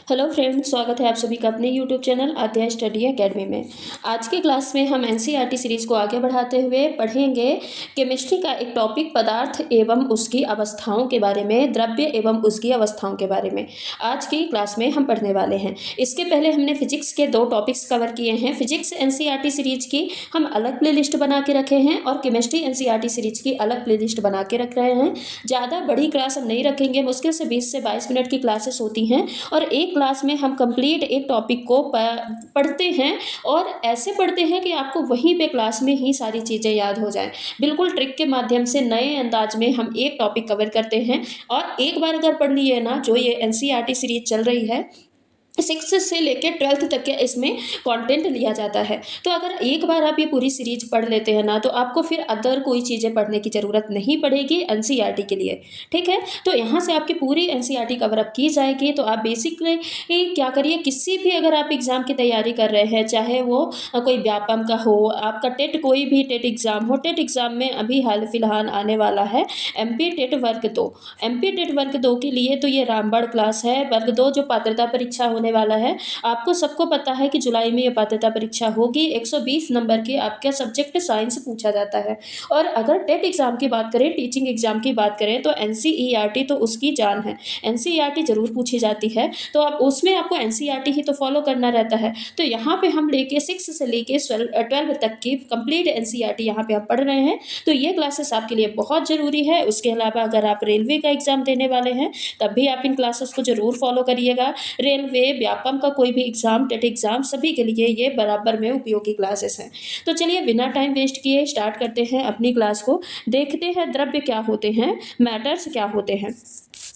Hello friends, स्वागत है आप सभी का अपने यूट्यूब चैनल अध्याय स्टडी एकेडमी में। आज के क्लास में हम एनसीईआरटी सीरीज़ को आगे बढ़ाते हुए पढ़ेंगे केमिस्ट्री का एक टॉपिक पदार्थ एवं उसकी अवस्थाओं के बारे में, द्रव्य एवं उसकी अवस्थाओं के बारे में आज की क्लास में हम पढ़ने वाले हैं। इसके पहले हमने फिजिक्स के 2 टॉपिक्स कवर किए हैं। फिजिक्स एनसीईआरटी सीरीज की हम अलग प्ले बना के रखे हैं और केमिस्ट्री एनसीईआरटी सीरीज की अलग प्ले बना के रख रहे हैं। ज़्यादा बड़ी क्लास हम नहीं रखेंगे, मुश्किल से 20 से 22 मिनट की क्लासेस होती हैं और एक क्लास में हम कंप्लीट एक टॉपिक को पढ़ते हैं और ऐसे पढ़ते हैं कि आपको वहीं पे क्लास में ही सारी चीज़ें याद हो जाएं। बिल्कुल ट्रिक के माध्यम से नए अंदाज में हम एक टॉपिक कवर करते हैं और एक बार अगर पढ़ लिए ना, जो ये एनसीईआरटी सीरीज चल रही है 6 से लेकर 12th तक के इसमें कंटेंट लिया जाता है। तो अगर एक बार आप ये पूरी सीरीज पढ़ लेते हैं ना, तो आपको फिर अदर कोई चीज़ें पढ़ने की ज़रूरत नहीं पड़ेगी एनसीईआरटी के लिए। ठीक है, तो यहाँ से आपकी पूरी एनसीईआरटी कवर अप की जाएगी। तो आप बेसिकली क्या करिए, किसी भी अगर आप एग्ज़ाम की तैयारी कर रहे हैं, चाहे वो कोई व्यापम का हो, आपका टेट कोई भी टेट एग्ज़ाम हो, टेट एग्ज़ाम में अभी हाल फिलहाल आने वाला है एमपी टेट वर्ग 2। एमपी टेट वर्ग 2 के लिए तो ये रामबाण क्लास है। वर्ग 2 जो पात्रता परीक्षा होने वाला है, आपको सबको पता है कि जुलाई में ये पात्रता परीक्षा होगी। 120 नंबर के आपका सब्जेक्ट साइंस पूछा जाता है। और अगर टेट एग्जाम की बात करें, टीचिंग एग्जाम की बात करें, तो एनसीईआरटी तो उसकी जान है। एनसीईआरटी जरूर पूछी जाती है, तो आप उसमें आपको एनसीईआरटी ही तो फॉलो करना रहता है। तो यहाँ पे हम लेके 6 से लेके 12 तक की कंप्लीट एनसीईआरटी यहाँ पे आप पढ़ रहे हैं। तो ये क्लासेस आपके लिए बहुत जरूरी है। उसके अलावा अगर आप रेलवे का एग्जाम देने वाले हैं, तब भी आप इन क्लासेस को जरूर फॉलो करिएगा। रेलवे, व्यापम का कोई भी एग्जाम, टेट एग्जाम, सभी के लिए ये बराबर में उपयोगी क्लासेस हैं। तो चलिए बिना टाइम वेस्ट किए स्टार्ट करते हैं अपनी क्लास को। देखते हैं द्रव्य क्या होते हैं, मैटर्स क्या होते हैं।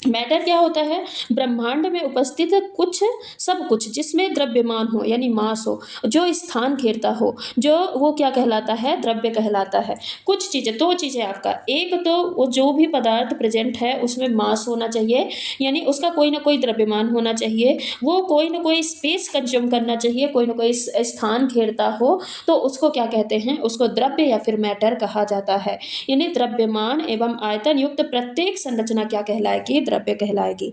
मैटर क्या होता है? ब्रह्मांड में उपस्थित कुछ, सब कुछ जिसमें द्रव्यमान हो यानी मास हो, जो स्थान घेरता हो, जो वो क्या कहलाता है? द्रव्य कहलाता है। कुछ चीज़ें, 2 चीज़ें आपका, एक तो वो जो भी पदार्थ प्रेजेंट है उसमें मास होना चाहिए, यानी उसका कोई ना कोई द्रव्यमान होना चाहिए, वो कोई ना कोई स्पेस कंज्यूम करना चाहिए, कोई ना कोई स्थान घेरता हो, तो उसको क्या कहते हैं? उसको द्रव्य या फिर मैटर कहा जाता है। यानी द्रव्यमान एवं आयतन युक्त प्रत्येक संरचना क्या कहलाएगी? द्रव्य कहलाएगी।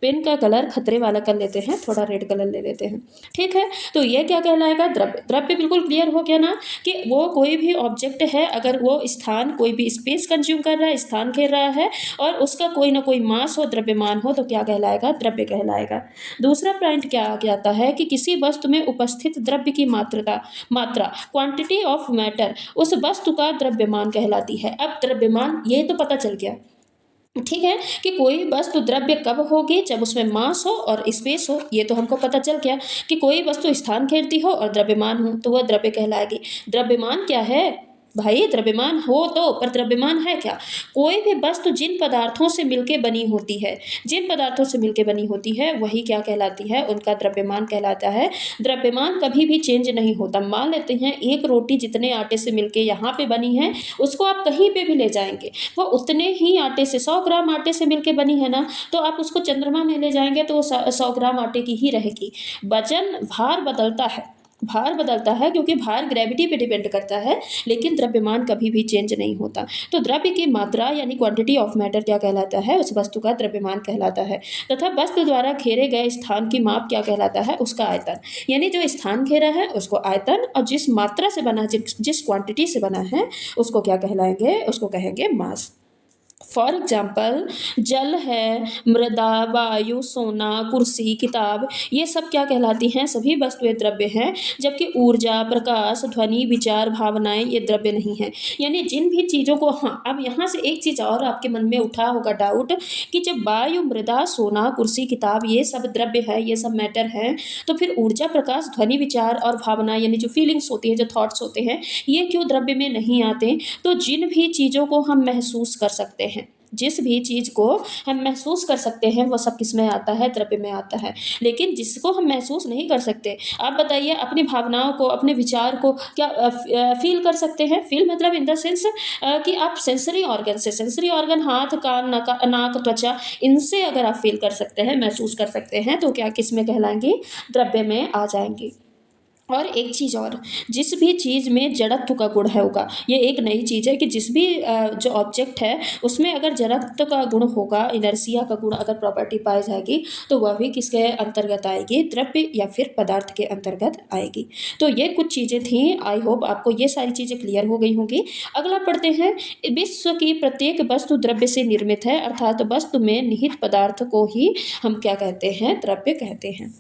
पेन का कलर खतरे वाला कर लेते हैं, थोड़ा रेड कलर ले लेते हैं। ठीक है, तो ये क्या कहलाएगा? द्रव्य। द्रव्य बिल्कुल क्लियर हो गया ना, कि वो कोई भी ऑब्जेक्ट है, अगर वो स्थान, कोई भी स्पेस कंज्यूम कर रहा है, स्थान घेर रहा है और उसका कोई ना कोई मास हो, द्रव्यमान हो, तो क्या कहलाएगा? द्रव्य कहलाएगा। दूसरा पॉइंट क्या आ जाता है कि किसी वस्तु में उपस्थित द्रव्य की मात्रा क्वांटिटी ऑफ मैटर उस वस्तु का द्रव्यमान कहलाती है। अब द्रव्यमान ये तो पता चल गया, ठीक है, कि कोई वस्तु द्रव्य कब होगी? जब उसमें मास हो और स्पेस हो। ये तो हमको पता चल गया कि कोई वस्तु स्थान घेरती हो और द्रव्यमान हो, तो वह द्रव्य कहलाएगी। द्रव्यमान क्या है भाई? द्रव्यमान हो तो, पर द्रव्यमान है क्या? कोई भी वस्तु जिन पदार्थों से मिलके बनी होती है, जिन पदार्थों से मिलके बनी होती है, वही क्या कहलाती है? उनका द्रव्यमान कहलाता है। द्रव्यमान कभी भी चेंज नहीं होता। मान लेते हैं एक रोटी जितने आटे से मिलके यहाँ पे बनी है, उसको आप कहीं पे भी ले जाएंगे, वो उतने ही आटे से, 100 ग्राम आटे से मिलके बनी है ना, तो आप उसको चंद्रमा में ले जाएंगे तो वो 100 ग्राम आटे की ही रहेगी। वजन, भार बदलता है, भार बदलता है क्योंकि भार ग्रेविटी पे डिपेंड करता है, लेकिन द्रव्यमान कभी भी चेंज नहीं होता। तो द्रव्य की मात्रा यानी क्वांटिटी ऑफ मैटर क्या कहलाता है? उस वस्तु का द्रव्यमान कहलाता है। तथा वस्तु द्वारा घेरे गए स्थान की माप क्या कहलाता है? उसका आयतन। यानी जो स्थान घेरा है उसको आयतन, और जिस मात्रा से बना, जिस क्वांटिटी से बना है, उसको क्या कहलाएंगे? उसको कहेंगे मास। फॉर एग्जाम्पल, जल है, मृदा, वायु, सोना, कुर्सी, किताब, ये सब क्या कहलाती हैं? सभी वस्तुएं द्रव्य हैं। जबकि ऊर्जा, प्रकाश, ध्वनि, विचार, भावनाएं ये द्रव्य नहीं है। यानी जिन भी चीज़ों को, हाँ, अब यहाँ से एक चीज़ और आपके मन में उठा होगा डाउट, कि जब वायु, मृदा, सोना, कुर्सी, किताब ये सब द्रव्य है, ये सब मैटर है, तो फिर ऊर्जा, प्रकाश, ध्वनि, विचार और भावना यानी जो फीलिंग्स होती है, जो थॉट्स होते हैं, ये क्यों द्रव्य में नहीं आते? तो जिन भी चीज़ों को हम महसूस कर सकते हैं, जिस भी चीज़ को हम महसूस कर सकते हैं, वो सब किस में आता है? द्रव्य में आता है। लेकिन जिसको हम महसूस नहीं कर सकते, आप बताइए, अपनी भावनाओं को, अपने विचार को क्या फील कर सकते हैं? फील मतलब इन द सेंस कि आप सेंसरी ऑर्गन से, सेंसरी ऑर्गन हाथ, कान, नाक, त्वचा, इनसे अगर आप फील कर सकते हैं, महसूस कर सकते हैं, तो क्या किस में कहलाएंगी? द्रव्य में आ जाएंगी। और एक चीज़ और, जिस भी चीज़ में जड़त्व का गुण है होगा, ये एक नई चीज़ है कि जिस भी जो ऑब्जेक्ट है उसमें अगर जड़त्व का गुण होगा, इनर्शिया का गुण अगर प्रॉपर्टी पाई जाएगी, तो वह भी किसके अंतर्गत आएगी, द्रव्य या फिर पदार्थ के अंतर्गत आएगी। तो ये कुछ चीज़ें थी, आई होप आपको ये सारी चीज़ें क्लियर हो गई होंगी। अगला पढ़ते हैं, विश्व की प्रत्येक वस्तु द्रव्य से निर्मित है, अर्थात वस्तु में निहित पदार्थ को ही हम क्या कहते हैं, द्रव्य कहते हैं।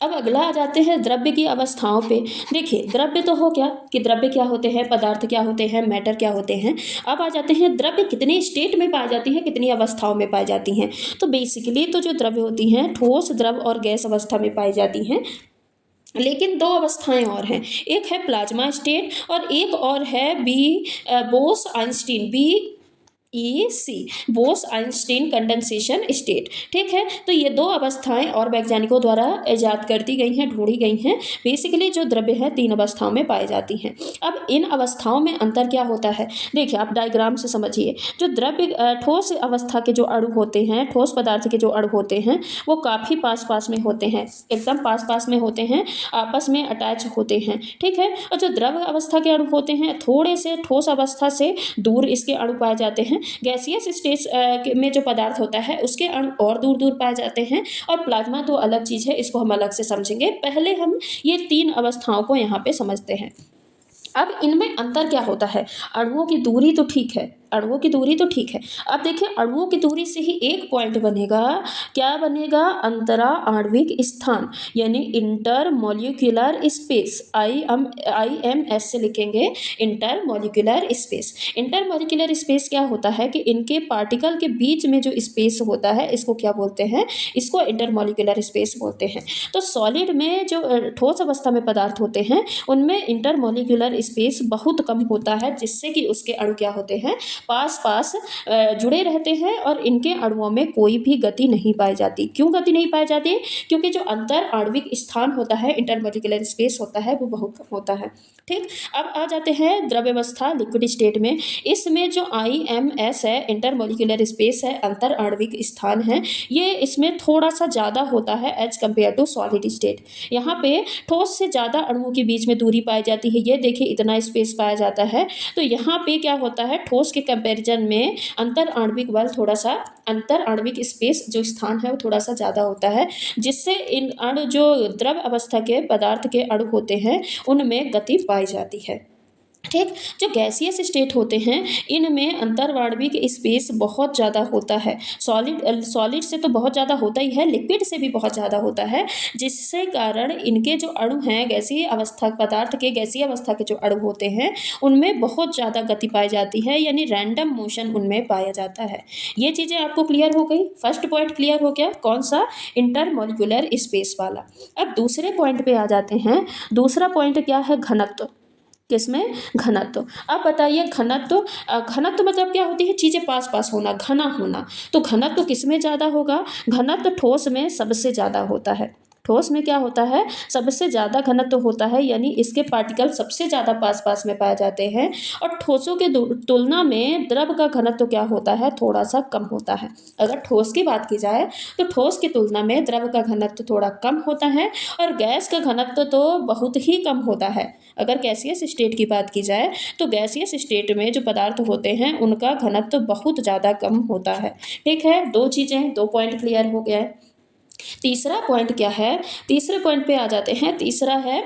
अब अगला आ जाते हैं द्रव्य की अवस्थाओं पे। देखिए द्रव्य तो हो क्या कि द्रव्य क्या होते हैं, पदार्थ क्या होते हैं, मैटर क्या होते हैं। अब आ जाते हैं द्रव्य कितने स्टेट में पाई जाती हैं, कितनी अवस्थाओं में पाई जाती हैं। तो बेसिकली तो जो द्रव्य होती हैं ठोस, द्रव और गैस अवस्था में पाई जाती हैं, लेकिन दो अवस्थाएं और हैं, एक है प्लाज्मा स्टेट और एक और है Bose Einstein, BEC, Bose Einstein condensation state. ठीक है, तो ये दो अवस्थाएं और वैज्ञानिकों द्वारा इजाद कर दी गई हैं, ढूंढी गई हैं। बेसिकली जो द्रव्य है 3 अवस्थाओं में पाई जाती हैं। अब इन अवस्थाओं में अंतर क्या होता है, देखिए आप डायग्राम से समझिए। जो द्रव्य ठोस अवस्था के जो अणु होते हैं, ठोस पदार्थ के जो अणु होते हैं, वो काफ़ी पास पास में होते हैं, एकदम पास पास में होते हैं, आपस में अटैच होते हैं। ठीक है, और जो द्रव अवस्था के अणु होते हैं थोड़े से ठोस अवस्था से दूर इसके अणु पाए जाते हैं। गैसियस स्टेज में जो पदार्थ होता है उसके अणु और दूर दूर पाए जाते हैं। और प्लाज्मा तो अलग चीज़ है, इसको हम अलग से समझेंगे। पहले हम ये 3 अवस्थाओं को यहाँ पे समझते हैं। अब इनमें अंतर क्या होता है, अणुओं की दूरी तो ठीक है, अणुओं की दूरी तो ठीक है। अब देखिए अणुओं की दूरी से ही एक पॉइंट बनेगा, क्या बनेगा, अंतरा आणविक स्थान, यानी इंटर मॉलिक्यूलर स्पेस। IMS से लिखेंगे inter molecular space. Inter molecular space क्या होता है कि इनके पार्टिकल के बीच में जो स्पेस होता है इसको क्या बोलते हैं, इसको इंटर मॉलिक्यूलर स्पेस बोलते हैं। तो सॉलिड में जो ठोस अवस्था में पदार्थ होते हैं उनमें इंटर मॉलिक्यूलर स्पेस बहुत कम होता है, जिससे कि उसके अणु क्या होते हैं, पास पास जुड़े रहते हैं और इनके अणुओं में कोई भी गति नहीं पाई जाती। क्यों गति नहीं पाई जाती, क्योंकि जो अंतर आणविक स्थान होता है, इंटरमॉलिक्यूलर स्पेस होता है, वो बहुत कम होता है। ठीक, अब आ जाते हैं द्रव्यावस्था लिक्विड स्टेट में। इसमें जो IMS है, इंटरमॉलिक्यूलर स्पेस है, अंतर आणविक स्थान है, ये इसमें थोड़ा सा ज़्यादा होता है as compare to solid state. यहाँ पे ठोस से ज़्यादा अणुओं के बीच में दूरी पाई जाती है, ये देखिए इतना स्पेस पाया जाता है। तो यहाँ पे क्या होता है, ठोस के कंपैरिजन में अंतर आणविक बल थोड़ा सा, अंतर आणविक स्पेस जो स्थान है वो थोड़ा सा ज़्यादा होता है, जिससे इन अणु जो द्रव अवस्था के पदार्थ के अणु होते हैं उनमें गति पाई जाती है। ठीक, जो गैसियस स्टेट होते हैं इनमें अंतर्वाणविक स्पेस बहुत ज़्यादा होता है। सॉलिड से तो बहुत ज़्यादा होता ही है, लिक्विड से भी बहुत ज़्यादा होता है, जिससे कारण इनके जो अणु हैं, गैसीय अवस्था पदार्थ के गैसीय अवस्था के जो अणु होते हैं उनमें बहुत ज़्यादा गति पाई जाती है, यानी रैंडम मोशन उनमें पाया जाता है। ये चीज़ें आपको क्लियर हो गई, फर्स्ट पॉइंट क्लियर हो गया, कौन सा, इंटरमॉलिक्यूलर स्पेस वाला। अब दूसरे पॉइंट पे आ जाते हैं। दूसरा पॉइंट क्या है, घनत्व। किसमें, घनत्व। अब बताइए घनत्व, घनत्व मतलब क्या होती है, चीज़ें पास पास होना, घना होना। तो घनत्व किस में ज़्यादा होगा, घनत्व ठोस में सबसे ज़्यादा होता है। ठोस में क्या होता है, सबसे ज़्यादा घनत्व होता है, यानी इसके पार्टिकल सबसे ज़्यादा पास पास में पाए जाते हैं। और ठोसों के तुलना में द्रव का घनत्व क्या होता है, थोड़ा सा कम होता है। अगर ठोस की बात की जाए तो ठोस की तुलना में द्रव का घनत्व थोड़ा कम होता है, और गैस का घनत्व तो बहुत ही कम होता है। अगर गैसियस स्टेट की बात की जाए तो गैसियस स्टेट में जो पदार्थ होते हैं उनका घनत्व बहुत ज़्यादा कम होता है। ठीक है, दो चीज़ें, 2 पॉइंट क्लियर हो गया है। तीसरा पॉइंट क्या है, तीसरे पॉइंट पे आ जाते हैं। तीसरा है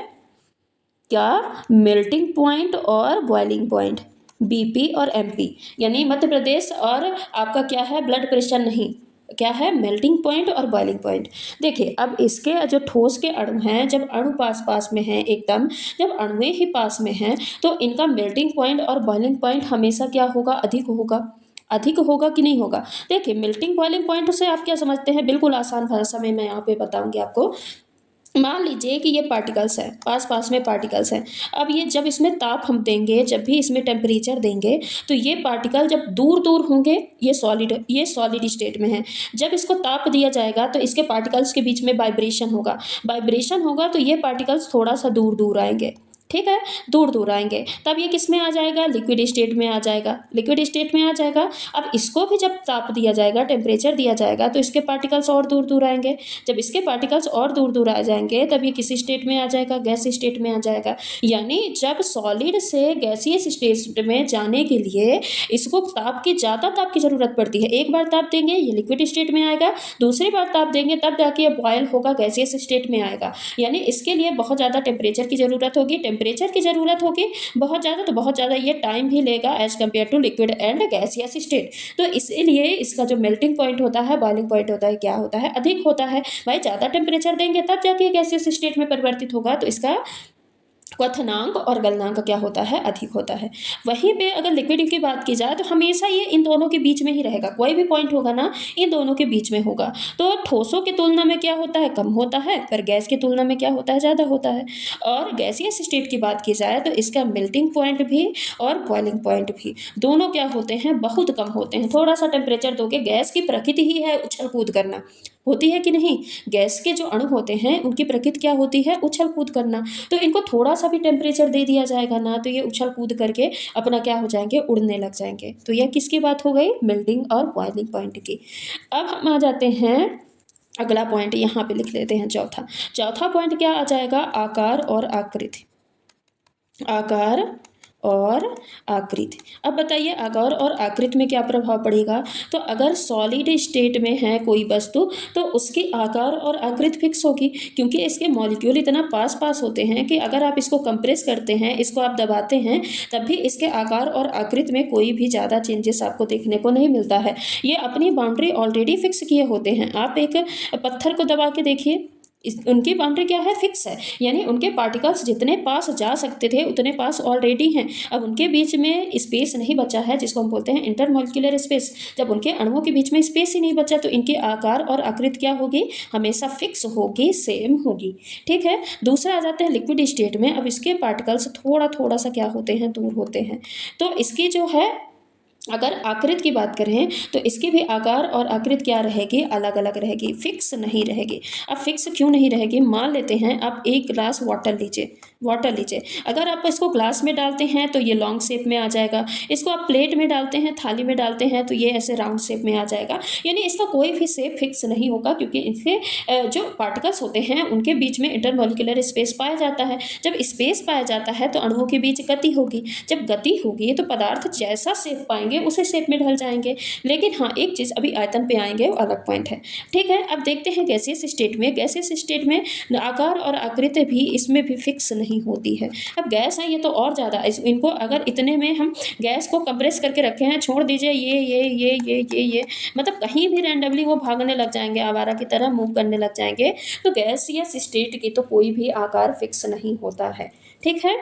क्या, मेल्टिंग पॉइंट और बॉइलिंग पॉइंट, BP और MP, यानी मध्य प्रदेश और आपका क्या है, ब्लड प्रेशर नहीं, क्या है, मेल्टिंग पॉइंट और बॉइलिंग पॉइंट। देखिए अब इसके जो ठोस के अणु हैं, जब अणु पास पास में हैं एकदम, जब अणुएं ही पास में हैं तो इनका मेल्टिंग पॉइंट और बॉइलिंग पॉइंट हमेशा क्या होगा, अधिक होगा। अधिक होगा कि नहीं होगा। देखिए मेल्टिंग बॉइलिंग पॉइंट से आप क्या समझते हैं, बिल्कुल आसान भाषा में मैं यहाँ पे बताऊंगी आपको। मान लीजिए कि ये पार्टिकल्स हैं, पास पास में पार्टिकल्स हैं। अब ये जब इसमें ताप हम देंगे, जब भी इसमें टेम्परेचर देंगे, तो ये पार्टिकल जब दूर दूर होंगे, ये सॉलिड स्टेट में है। जब इसको ताप दिया जाएगा तो इसके पार्टिकल्स के बीच में वाइब्रेशन होगा। वाइब्रेशन होगा तो ये पार्टिकल्स थोड़ा सा दूर दूर आएंगे। ठीक है, दूर दूर आएंगे, तब ये किस में आ जाएगा, लिक्विड स्टेट में आ जाएगा, लिक्विड स्टेट में आ जाएगा। अब इसको भी जब ताप दिया जाएगा, टेम्परेचर दिया जाएगा, तो इसके पार्टिकल्स और दूर दूर आएंगे। जब इसके पार्टिकल्स और दूर दूर आ जाएंगे तब ये किस स्टेट में आ जाएगा, गैस स्टेट में आ जाएगा। यानी जब सॉलिड से गैसियस स्टेट में जाने के लिए इसको ज़्यादा ताप की ज़रूरत पड़ती है। एक बार ताप देंगे ये लिक्विड स्टेट में आएगा, दूसरी बार ताप देंगे तब जाके ये बॉयल होगा, गैसियस स्टेट में आएगा। यानी इसके लिए बहुत ज़्यादा टेम्परेचर की ज़रूरत होगी, टेम्परेचर की ज़रूरत होगी बहुत ज़्यादा, तो बहुत ज़्यादा ये टाइम भी लेगा as compare to liquid and gaseous state. तो इसीलिए इसका जो मेल्टिंग पॉइंट होता है, बॉइलिंग पॉइंट होता है, क्या होता है, अधिक होता है। भाई ज़्यादा टेम्परेचर देंगे तब जाके गैसियस स्टेट में परिवर्तित होगा, तो इसका क्वथनांक और गलनांक क्या होता है, अधिक होता है। वहीं पे अगर लिक्विड की बात की जाए तो हमेशा ये इन दोनों के बीच में ही रहेगा, कोई भी पॉइंट होगा ना इन दोनों के बीच में होगा। तो ठोसों की तुलना में क्या होता है, कम होता है, पर गैस की तुलना में क्या होता है, ज़्यादा होता है। और गैसियस स्टेट की बात की जाए तो इसका मेल्टिंग पॉइंट भी और बॉइलिंग पॉइंट भी दोनों क्या होते हैं, बहुत कम होते हैं। थोड़ा सा टेम्परेचर दोगे, गैस की प्रकृति ही है उछल कूद करना, होती है कि नहीं। गैस के जो अणु होते हैं उनकी प्रकृति क्या होती है, उछल कूद करना। तो इनको थोड़ा सा भी टेम्परेचर दे दिया जाएगा ना तो ये उछल कूद करके अपना क्या हो जाएंगे, उड़ने लग जाएंगे। तो यह किसकी बात हो गई, मेल्टिंग और बॉइलिंग पॉइंट की। अब हम आ जाते हैं अगला पॉइंट, यहाँ पे लिख लेते हैं चौथा। चौथा पॉइंट क्या आ जाएगा, आकार और आकृति। आकार और आकृति। अब बताइए आकार और आकृति में क्या प्रभाव पड़ेगा। तो अगर सॉलिड स्टेट में है कोई वस्तु तो उसकी आकार और आकृति फिक्स होगी, क्योंकि इसके मॉलिक्यूल इतना पास पास होते हैं कि अगर आप इसको कंप्रेस करते हैं, इसको आप दबाते हैं, तब भी इसके आकार और आकृति में कोई भी ज़्यादा चेंजेस आपको देखने को नहीं मिलता है। ये अपनी बाउंड्री ऑलरेडी फिक्स किए होते हैं। आप एक पत्थर को दबा के देखिए, उनकी बाउंड्री क्या है, फिक्स है। यानी उनके पार्टिकल्स जितने पास जा सकते थे उतने पास ऑलरेडी हैं। अब उनके बीच में स्पेस नहीं बचा है, जिसको हम बोलते हैं इंटरमॉलिक्यूलर स्पेस। जब उनके अणुओं के बीच में स्पेस ही नहीं बचा तो इनके आकार और आकृति क्या होगी, हमेशा फिक्स होगी, सेम होगी। ठीक है। दूसरा आ जाते हैं लिक्विड स्टेट में। अब इसके पार्टिकल्स थोड़ा थोड़ा सा क्या होते हैं, दूर होते हैं। तो इसकी जो है अगर आकृति की बात करें तो इसकी भी आकार और आकृति क्या रहेगी, अलग अलग रहेगी, फिक्स नहीं रहेगी। अब फिक्स क्यों नहीं रहेगी, मान लेते हैं आप एक गिलास वाटर लीजिए, वाटर लीजिए। अगर आप इसको ग्लास में डालते हैं तो ये लॉन्ग शेप में आ जाएगा, इसको आप प्लेट में डालते हैं, थाली में डालते हैं तो ये ऐसे राउंड शेप में आ जाएगा। यानी इसका कोई भी शेप फिक्स नहीं होगा, क्योंकि इसके जो पार्टिकल्स होते हैं उनके बीच में इंटरमॉलिक्यूलर स्पेस पाया जाता है। जब स्पेस पाया जाता है तो अणुओं के बीच गति होगी, जब गति होगी तो पदार्थ जैसा शेप पाएंगे उसी शेप में ढल जाएंगे। लेकिन हाँ, एक चीज़ अभी आयतन पे आएंगे, वो अलग पॉइंट है। ठीक है। अब देखते हैं गैसियस स्टेट में। गैसियस स्टेट में आकार और आकृति भी इसमें भी फिक्स नहीं होती है। अब गैस है ये तो और ज़्यादा, इनको अगर इतने में हम गैस को कंप्रेस करके रखे हैं, छोड़ दीजिए ये मतलब कहीं भी रैंडमली वो भागने लग जाएंगे, आवारा की तरह मूव करने लग जाएंगे। तो गैसियस स्टेट की तो कोई भी आकार फिक्स नहीं होता है। ठीक है।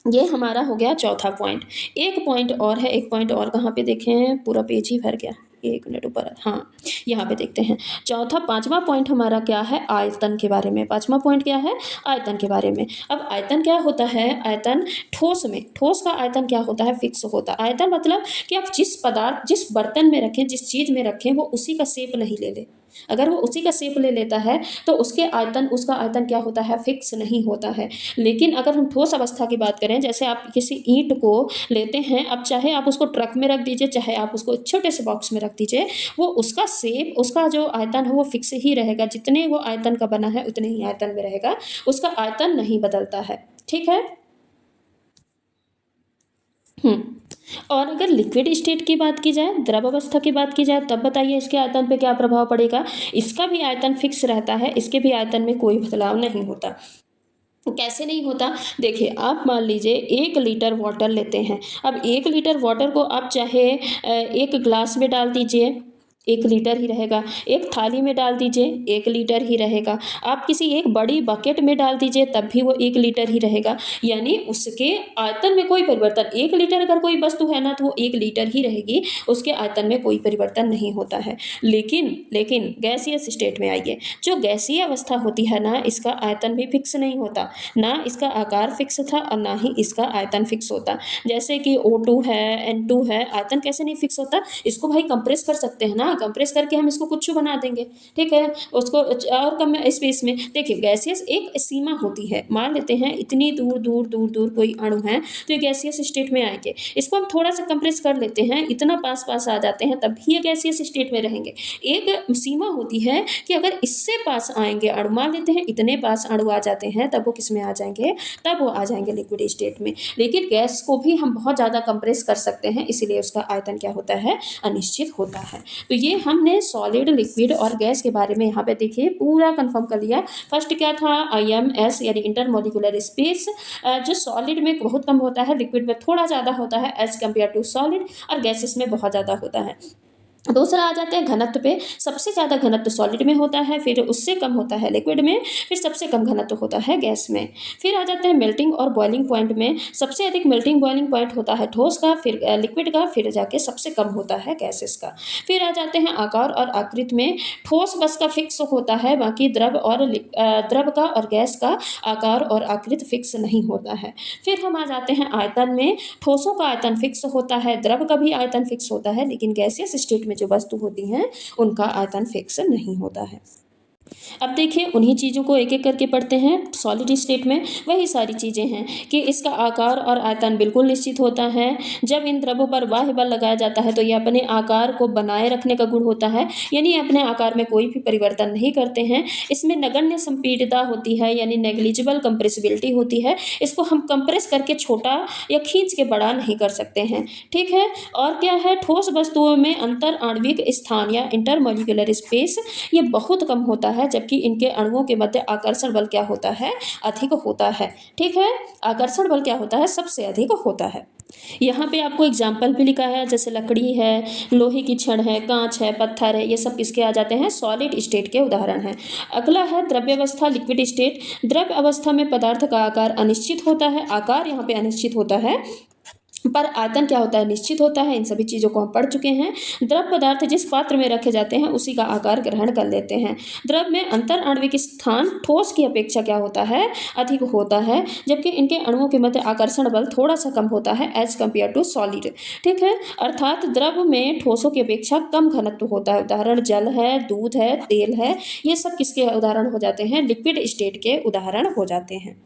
ये हमारा हो गया चौथा पॉइंट। एक पॉइंट और है, एक पॉइंट और कहाँ पे देखें, पूरा पेज ही भर गया, एक मिनट ऊपर, हाँ यहाँ पे देखते हैं। चौथा पांचवा पॉइंट हमारा क्या है, आयतन के बारे में। पांचवा पॉइंट क्या है, आयतन के बारे में। अब आयतन क्या होता है, आयतन ठोस में, ठोस का आयतन क्या होता है, फिक्स होता है। आयतन मतलब कि आप जिस पदार्थ, जिस बर्तन में रखें, जिस चीज़ में रखें, वो उसी का शेप नहीं ले ले। अगर वो उसी का शेप ले लेता है तो उसका आयतन क्या होता है, फिक्स नहीं होता है। लेकिन अगर हम ठोस अवस्था की बात करें, जैसे आप किसी ईंट को लेते हैं, अब चाहे आप उसको ट्रक में रख दीजिए, चाहे आप उसको छोटे से बॉक्स में रख दीजिए, वो उसका शेप, उसका जो आयतन है वो फिक्स ही रहेगा। जितने वो आयतन का बना है उतने ही आयतन में रहेगा, उसका आयतन नहीं बदलता है। ठीक है। और अगर लिक्विड स्टेट की बात की जाए, द्रव अवस्था की बात की जाए, तब बताइए इसके आयतन पे क्या प्रभाव पड़ेगा। इसका भी आयतन फिक्स रहता है, इसके भी आयतन में कोई बदलाव नहीं होता। कैसे नहीं होता, देखिए आप मान लीजिए 1 लीटर वाटर लेते हैं। अब 1 लीटर वाटर को आप चाहे एक ग्लास में डाल दीजिए, 1 लीटर ही रहेगा। एक थाली में डाल दीजिए, 1 लीटर ही रहेगा। आप किसी एक बड़ी बकेट में डाल दीजिए, तब भी वो 1 लीटर ही रहेगा। यानी उसके आयतन में कोई परिवर्तन, 1 लीटर अगर कोई वस्तु है ना तो वो 1 लीटर ही रहेगी, उसके आयतन में कोई परिवर्तन नहीं होता है। लेकिन गैसियस स्टेट में आइए, जो गैसीय अवस्था होती है ना, इसका आयतन भी फिक्स नहीं होता, ना इसका आकार फिक्स था और ना ही इसका आयतन फिक्स होता। जैसे कि O2 है, N2 है, आयतन कैसे नहीं फिक्स होता, इसको भाई कंप्रेस कर सकते हैं ना, हाँ, कंप्रेस करके हम इसको कुछ बना देंगे, ठीक है, उसको और कम स्पेस में। देखिए गैसियस एक सीमा होती है, मान लेते हैं इतनी दूर दूर दूर दूर कोई अणु है तो ये गैसियस स्टेट में आएंगे, इसको हम थोड़ा सा कंप्रेस कर लेते हैं, इतना पास पास आ जाते हैं तब भी ये गैसियस स्टेट में रहेंगे। एक सीमा होती है कि अगर इससे पास आएंगे अणु, मान लेते हैं इतने पास अणु आ जाते हैं, तब वो किस में आ जाएंगे, तब वो आ जाएंगे लिक्विड स्टेट में। लेकिन गैस को भी हम बहुत ज़्यादा कंप्रेस कर सकते हैं, इसीलिए उसका आयतन क्या होता है, अनिश्चित होता है। तो ये हमने सॉलिड, लिक्विड और गैस के बारे में यहाँ पे देखिए पूरा कंफर्म कर लिया। फर्स्ट क्या था, IMS यानी इंटरमोलिकुलर स्पेस, जो सॉलिड में बहुत कम होता है, लिक्विड में थोड़ा ज़्यादा होता है एज कम्पेयर टू सॉलिड, और गैसेस में बहुत ज़्यादा होता है। दूसरा आ जाते हैं घनत्व पे, सबसे ज़्यादा घनत्व सॉलिड में होता है, फिर उससे कम होता है लिक्विड में, फिर सबसे कम घनत्व होता है गैस में। फिर आ जाते हैं मेल्टिंग और बॉइलिंग पॉइंट में, सबसे अधिक मेल्टिंग बॉइलिंग पॉइंट होता है ठोस का, फिर लिक्विड का, फिर जाके सबसे कम होता है गैसेस का। फिर आ जाते हैं आकार और आकृति में, ठोस बस का फिक्स होता है, बाकी द्रव का और गैस का आकार और आकृति फिक्स नहीं होता है। फिर हम आ जाते हैं आयतन में, ठोसों का आयतन फिक्स होता है, द्रव का भी आयतन फिक्स होता है, लेकिन गैसियस स्टेट में जो वस्तु होती हैं उनका आयतन फिक्स नहीं होता है। अब देखिए उन्हीं चीज़ों को एक एक करके पढ़ते हैं। सॉलिड स्टेट में वही सारी चीज़ें हैं कि इसका आकार और आयतन बिल्कुल निश्चित होता है, जब इन द्रवों पर बाह्य बल लगाया जाता है तो ये अपने आकार को बनाए रखने का गुण होता है, यानी अपने आकार में कोई भी परिवर्तन नहीं करते हैं। इसमें नगण्य संपीड़ितता होती है, यानी नेग्लिजिबल कंप्रेसिबिलिटी होती है, इसको हम कंप्रेस करके छोटा या खींच के बड़ा नहीं कर सकते हैं, ठीक है। और क्या है, ठोस वस्तुओं में अंतर आणविक स्थान या इंटरमोलिकुलर स्पेस ये बहुत कम होता है, जबकि इनके अणुओं के मध्य आकर्षण बल क्या होता है, अधिक होता है, ठीक है। आकर्षण बल क्या होता है, सबसे अधिक होता है। यहाँ पे आपको एग्जाम्पल भी लिखा है, जैसे लकड़ी है, लोहे की छड़ है, कांच है, पत्थर है, ये सब किसके आ जाते हैं, सॉलिड स्टेट के उदाहरण हैं। अगला है द्रव्य अवस्था, लिक्विड स्टेट। द्रव्य अवस्था में पदार्थ का आकार अनिश्चित होता है, आकार यहाँ पे अनिश्चित होता है पर आयतन क्या होता है, निश्चित होता है। इन सभी चीज़ों को हम पढ़ चुके हैं। द्रव पदार्थ जिस पात्र में रखे जाते हैं उसी का आकार ग्रहण कर लेते हैं। द्रव में अंतर आणविक स्थान ठोस की अपेक्षा क्या होता है, अधिक होता है, जबकि इनके अणुओं के मध्य आकर्षण बल थोड़ा सा कम होता है एज कम्पेयर टू सॉलिड, ठीक है। अर्थात द्रव में ठोसों की अपेक्षा कम घनत्व होता है। उदाहरण जल है, दूध है, तेल है, ये सब किसके उदाहरण हो जाते हैं, लिक्विड स्टेट के उदाहरण हो जाते हैं।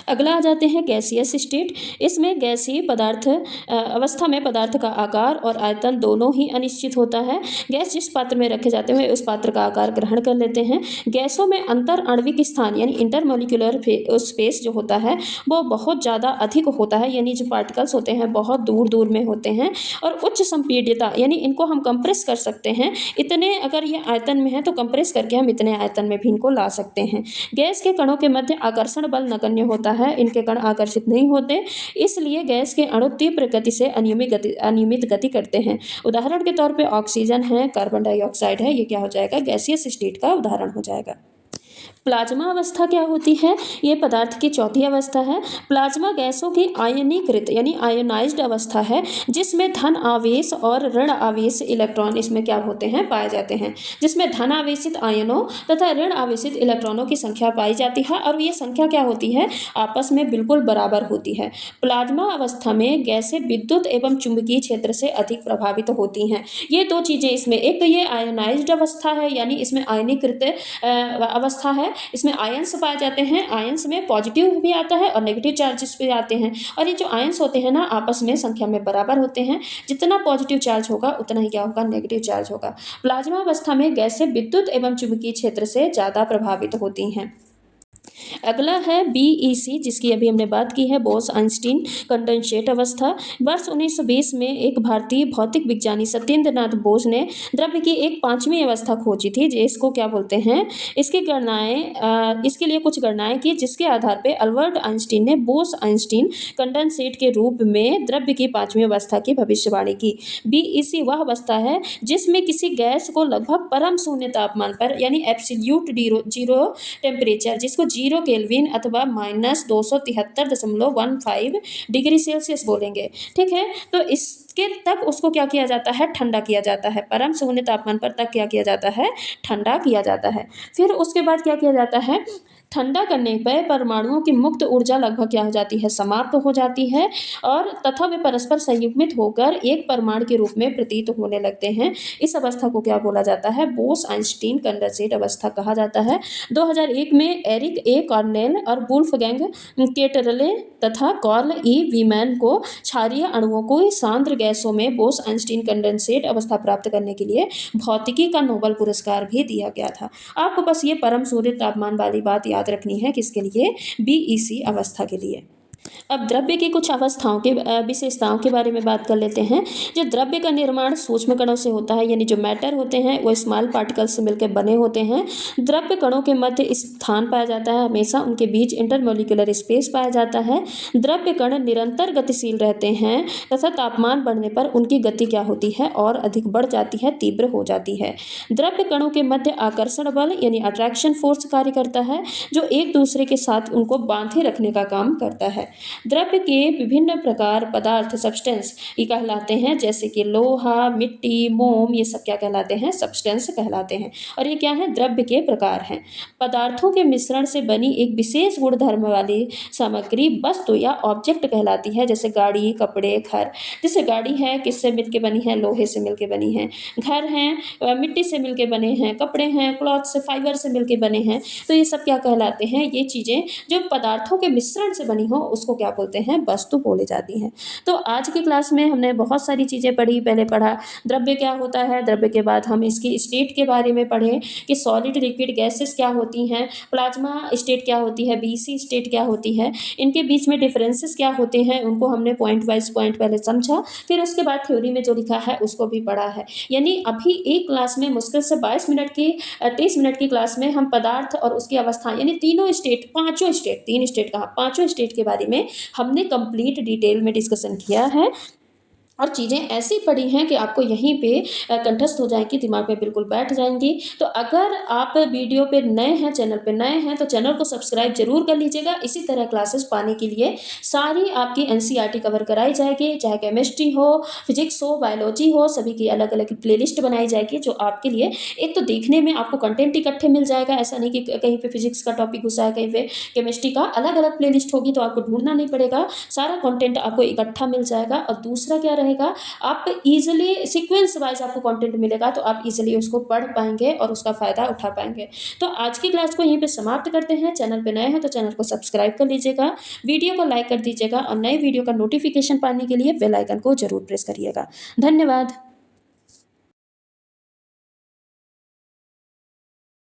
अगला आ जाते हैं गैसियस स्टेट। इसमें गैसीय पदार्थ अवस्था में पदार्थ का आकार और आयतन दोनों ही अनिश्चित होता है। गैस जिस पात्र में रखे जाते हैं उस पात्र का आकार ग्रहण कर लेते हैं। गैसों में अंतर आणविक स्थान यानी इंटरमोलिकुलर स्पेस जो होता है वो बहुत ज़्यादा अधिक होता है, यानी जो पार्टिकल्स होते हैं बहुत दूर दूर में होते हैं। और उच्च संपीड्यता यानी इनको हम कंप्रेस कर सकते हैं, इतने अगर ये आयतन में है तो कंप्रेस करके हम इतने आयतन में भी इनको ला सकते हैं। गैस के कणों के मध्य आकर्षण बल नगण्य होता है, इनके कण आकर्षित नहीं होते, इसलिए गैस के अणु तीव्र गति से अनियमित गति करते हैं। उदाहरण के तौर पे ऑक्सीजन है, कार्बन डाइऑक्साइड है, ये क्या हो जाएगा, गैसियस स्टेट का उदाहरण हो जाएगा। प्लाज्मा अवस्था क्या होती है, ये पदार्थ की चौथी अवस्था है। प्लाज्मा गैसों की आयनीकृत यानी आयोनाइज्ड अवस्था है, जिसमें धन आवेश और ऋण आवेश इलेक्ट्रॉन इसमें क्या होते हैं, पाए जाते हैं, जिसमें धन आवेशित आयनों तथा ऋण आवेशित इलेक्ट्रॉनों की संख्या पाई जाती है, और ये संख्या क्या होती है, आपस में बिल्कुल बराबर होती है। प्लाज्मा अवस्था में गैसें विद्युत एवं चुंबकीय क्षेत्र से अधिक प्रभावित होती हैं। ये दो चीज़ें इसमें, एक तो ये आयोनाइज्ड अवस्था है यानी इसमें आयनीकृत अवस्था है, इसमें आयंस पाए जाते हैं, आयंस में पॉजिटिव भी आता है और नेगेटिव चार्जेस भी आते हैं, और ये जो आयंस होते हैं ना आपस में संख्या में बराबर होते हैं, जितना पॉजिटिव चार्ज होगा उतना ही क्या होगा, नेगेटिव चार्ज होगा। प्लाज्मा अवस्था में गैसें विद्युत एवं चुंबकीय क्षेत्र से ज़्यादा प्रभावित होती हैं। अगला है BEC, जिसकी अभी हमने बात की है, बोस आइंस्टीन कंडेंसेट अवस्था। वर्ष 1920 में एक भारतीय भौतिक विज्ञानी सत्येंद्र नाथ बोस ने द्रव्य की एक पांचवी अवस्था खोजी थी, जिसको क्या बोलते हैं, इसकी गणनाएं इसके लिए कुछ गणनाएं की, जिसके आधार पर अल्बर्ट आइंस्टीन ने बोस आइंस्टीन कंडेंसेट के रूप में द्रव्य की पांचवी अवस्था की भविष्यवाणी की। BEC वह अवस्था है जिसमें किसी गैस को लगभग परम शून्य तापमान पर यानी एब्सोल्यूट जीरो टेम्परेचर, जिसको 0 केल्विन अथवा -273.15 डिग्री सेल्सियस बोलेंगे, ठीक है। तो इसके तक उसको क्या किया जाता है, ठंडा किया जाता है, परम शून्य तापमान पर तक क्या किया जाता है, ठंडा किया जाता है। फिर उसके बाद क्या किया जाता है, ठंडा करने पर परमाणुओं की मुक्त ऊर्जा लगभग क्या हो जाती है, समाप्त हो जाती है और तथा वे परस्पर संयुग्मित होकर एक परमाणु के रूप में प्रतीत होने लगते हैं। इस अवस्था को क्या बोला जाता है, बोस-आइंस्टीन कंडेंसेट अवस्था कहा जाता है। 2001 में एरिक ए कॉर्नेल और वुल्फगैंग केटरले तथा कार्ल ई वीमैन को क्षारीय अणुओं को सांद्र गैसों में बोस-आइंस्टीन कंडेंसेट अवस्था प्राप्त करने के लिए भौतिकी का नोबेल पुरस्कार भी दिया गया था। आपको बस ये परम सूर्य तापमान वाली बात याद रखनी है, किसके लिए, बीईसी अवस्था के लिए। अब द्रव्य की कुछ अवस्थाओं के विशेषताओं के बारे में बात कर लेते हैं। जो द्रव्य का निर्माण सूक्ष्म कणों से होता है, यानी जो मैटर होते हैं वो स्मॉल पार्टिकल्स से मिलकर बने होते हैं। द्रव्य कणों के मध्य स्थान पाया जाता है, हमेशा उनके बीच इंटरमोलिकुलर स्पेस पाया जाता है। द्रव्य कण निरंतर गतिशील रहते हैं तथा तापमान बढ़ने पर उनकी गति क्या होती है, और अधिक बढ़ जाती है, तीव्र हो जाती है। द्रव्य कणों के मध्य आकर्षण बल यानी अट्रैक्शन फोर्स कार्य करता है, जो एक दूसरे के साथ उनको बांधे रखने का काम करता है। द्रव्य के विभिन्न प्रकार पदार्थ सब्सटेंस ये कहलाते हैं, जैसे कि लोहा, मिट्टी, मोम, ये सब क्या कहलाते हैं, सब्सटेंस कहलाते हैं। और ये क्या है, द्रव्य के प्रकार हैं। पदार्थों के मिश्रण से बनी एक विशेष गुणधर्म वाली सामग्री वस्तु या ऑब्जेक्ट कहलाती है, जैसे गाड़ी, कपड़े, घर। जैसे गाड़ी है किससे मिलकर बनी है, लोहे से मिलकर बनी है। घर हैं मिट्टी से मिलकर बने हैं। कपड़े हैं क्लॉथ से, फाइबर से मिलकर बने हैं। तो ये सब क्या कहलाते हैं, ये चीज़ें जो पदार्थों के मिश्रण से बनी हो उसको क्या बोलते हैं, वस्तु बोली जाती हैं। तो आज की क्लास में हमने बहुत सारी चीज़ें पढ़ी। पहले पढ़ा द्रव्य क्या होता है, द्रव्य के बाद हम इसकी स्टेट के बारे में पढ़े कि सॉलिड, लिक्विड, गैसेस क्या होती हैं, प्लाज्मा स्टेट क्या होती है, बीसी स्टेट क्या होती है, इनके बीच में डिफरेंसेस क्या होते हैं, उनको हमने पॉइंट वाइज पॉइंट पहले समझा। फिर उसके बाद थ्योरी में जो लिखा है उसको भी पढ़ा है। यानी अभी एक क्लास में मुश्किल से 22 मिनट की 30 मिनट की क्लास में हम पदार्थ और उसकी अवस्था यानी तीनों स्टेट, पांचों स्टेट, तीन स्टेट कहा, पांचों स्टेट के बारे में हमने कंप्लीट डिटेल में डिस्कशन किया है। और चीज़ें ऐसी पढ़ी हैं कि आपको यहीं पे कंठस्थ हो जाएंगी, दिमाग में बिल्कुल बैठ जाएंगी। तो अगर आप वीडियो पे नए हैं, चैनल पे नए हैं, तो चैनल को सब्सक्राइब जरूर कर लीजिएगा। इसी तरह क्लासेस पाने के लिए सारी आपकी एनसीईआरटी कवर कराई जाएगी, चाहे केमिस्ट्री हो, फिजिक्स हो, बायोलॉजी हो, सभी की अलग अलग प्लेलिस्ट बनाई जाएगी, जो आपके लिए एक तो देखने में आपको कंटेंट इकट्ठे मिल जाएगा। ऐसा नहीं कि कहीं पे फिजिक्स का टॉपिक घुसा है, कहीं पे केमिस्ट्री का, अलग अलग प्लेलिस्ट होगी, तो आपको ढूंढना नहीं पड़ेगा, सारा कंटेंट आपको इकट्ठा मिल जाएगा। और दूसरा क्या रहेगा, आप इजीली सीक्वेंस वाइज आपको कंटेंट मिलेगा, तो आप इजीली उसको पढ़ पाएंगे और उसका फायदा उठा पाएंगे। तो आज की क्लास को यहीं पे समाप्त करते हैं। चैनल पे नए हैं तो चैनल को सब्सक्राइब कर लीजिएगा, वीडियो को लाइक कर दीजिएगा और नए वीडियो का नोटिफिकेशन पाने के लिए बेल आइकन को जरूर प्रेस करिएगा। धन्यवाद।